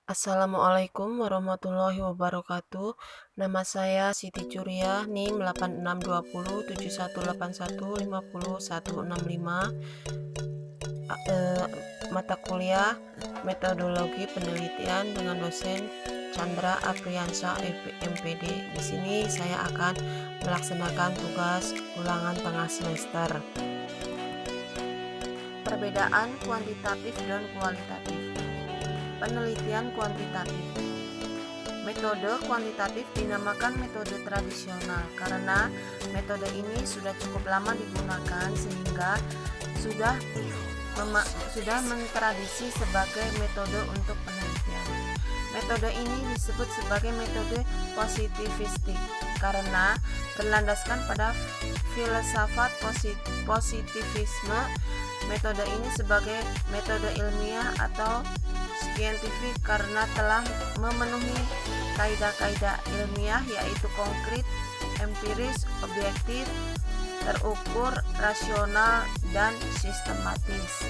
Assalamualaikum warahmatullahi wabarakatuh. Nama saya Siti Curia, NIM 86207181505165. Mata kuliah Metodologi Penelitian dengan dosen Chandra Apriyansa MPD. Di sini saya akan melaksanakan tugas ulangan tengah semester. Perbedaan kuantitatif dan kualitatif. Penelitian kuantitatif. Metode kuantitatif dinamakan metode tradisional karena metode ini sudah cukup lama digunakan sehingga sudah mentradisi sebagai metode untuk penelitian. Metode ini disebut sebagai metode positivistik karena berlandaskan pada filsafat positivisme. Metode ini sebagai metode ilmiah atau saintifik karena telah memenuhi kaidah-kaidah ilmiah yaitu konkret, empiris, objektif, terukur, rasional, dan sistematis.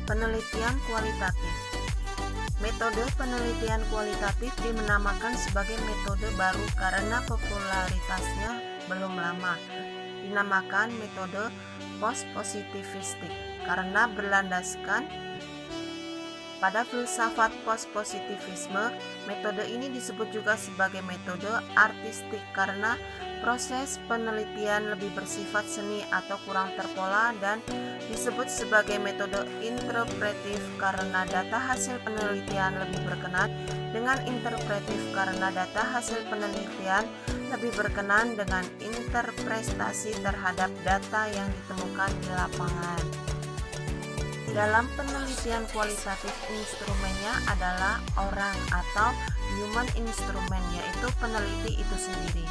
Penelitian kualitatif. Metode penelitian kualitatif dinamakan sebagai metode baru karena popularitasnya belum lama. Dinamakan metode post-positivistik karena berlandaskan pada filsafat post-positivisme. Metode ini disebut juga sebagai metode artistik karena proses penelitian lebih bersifat seni atau kurang terpola, dan disebut sebagai metode interpretif karena data hasil penelitian lebih berkenan dengan interpretif karena data hasil penelitian lebih berkenan dengan interpretasi terhadap data yang ditemukan di lapangan. Dalam penelitian kualitatif, instrumennya adalah orang atau human instrument, yaitu peneliti itu sendiri.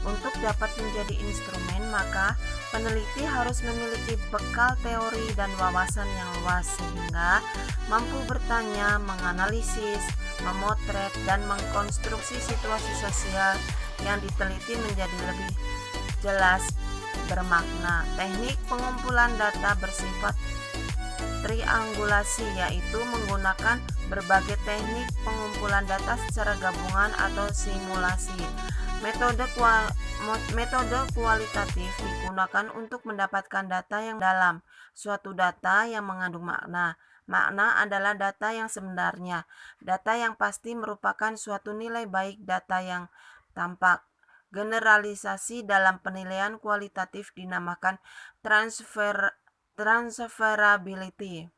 Untuk dapat menjadi instrumen, maka peneliti harus memiliki bekal teori dan wawasan yang luas sehingga mampu bertanya, menganalisis, memotret, dan mengkonstruksi situasi sosial yang diteliti menjadi lebih jelas, bermakna. Teknik pengumpulan data bersifat triangulasi, yaitu menggunakan berbagai teknik pengumpulan data secara gabungan atau simulasi. Metode kualitatif digunakan untuk mendapatkan data yang dalam, suatu data yang mengandung makna. Makna adalah data yang sebenarnya. Data yang pasti merupakan suatu nilai baik data yang tampak. Generalisasi dalam penilaian kualitatif dinamakan transferability.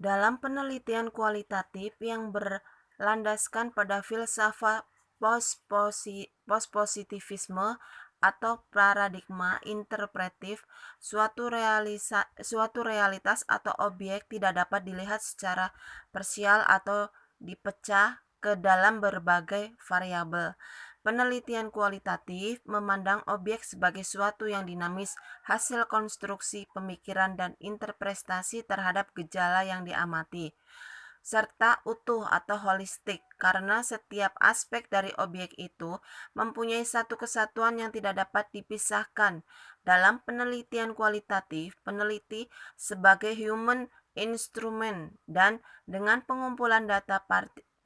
Dalam penelitian kualitatif yang berlandaskan pada filsafat post-positivisme atau paradigma interpretif, suatu realitas atau objek tidak dapat dilihat secara parsial atau dipecah ke dalam berbagai variabel. Penelitian kualitatif memandang objek sebagai suatu yang dinamis, hasil konstruksi pemikiran dan interpretasi terhadap gejala yang diamati, serta utuh atau holistik karena setiap aspek dari objek itu mempunyai satu kesatuan yang tidak dapat dipisahkan. Dalam penelitian kualitatif, peneliti sebagai human instrument dan dengan pengumpulan data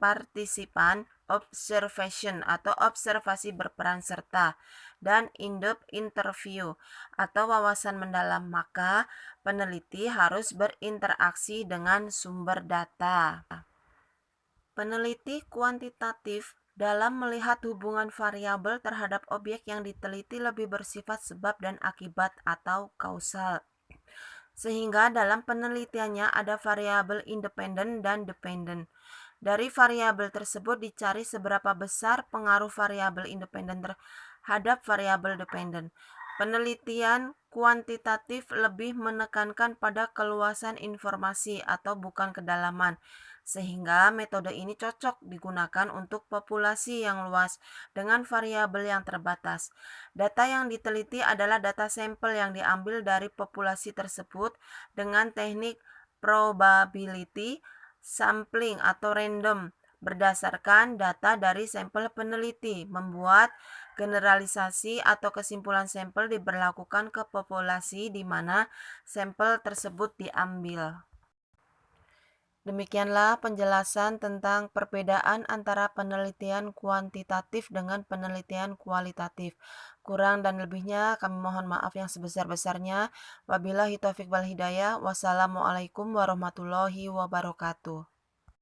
partisipan, observation atau observasi berperan serta, dan in-depth interview atau wawasan mendalam, maka peneliti harus berinteraksi dengan sumber data. Peneliti kuantitatif dalam melihat hubungan variabel terhadap objek yang diteliti lebih bersifat sebab dan akibat atau kausal, sehingga dalam penelitiannya ada variabel independen dan dependen. Dari variabel tersebut dicari seberapa besar pengaruh variabel independen terhadap variabel dependen. Penelitian kuantitatif lebih menekankan pada keluasan informasi atau bukan kedalaman, sehingga metode ini cocok digunakan untuk populasi yang luas dengan variabel yang terbatas. Data yang diteliti adalah data sampel yang diambil dari populasi tersebut dengan teknik probability sampling atau random berdasarkan data dari sampel peneliti. Membuat generalisasi atau kesimpulan sampel diberlakukan ke populasi di mana sampel tersebut diambil. Demikianlah penjelasan tentang perbedaan antara penelitian kuantitatif dengan penelitian kualitatif. Kurang dan lebihnya kami mohon maaf yang sebesar-besarnya. Wabillahi taufiq wal hidayah. Wassalamualaikum warahmatullahi wabarakatuh.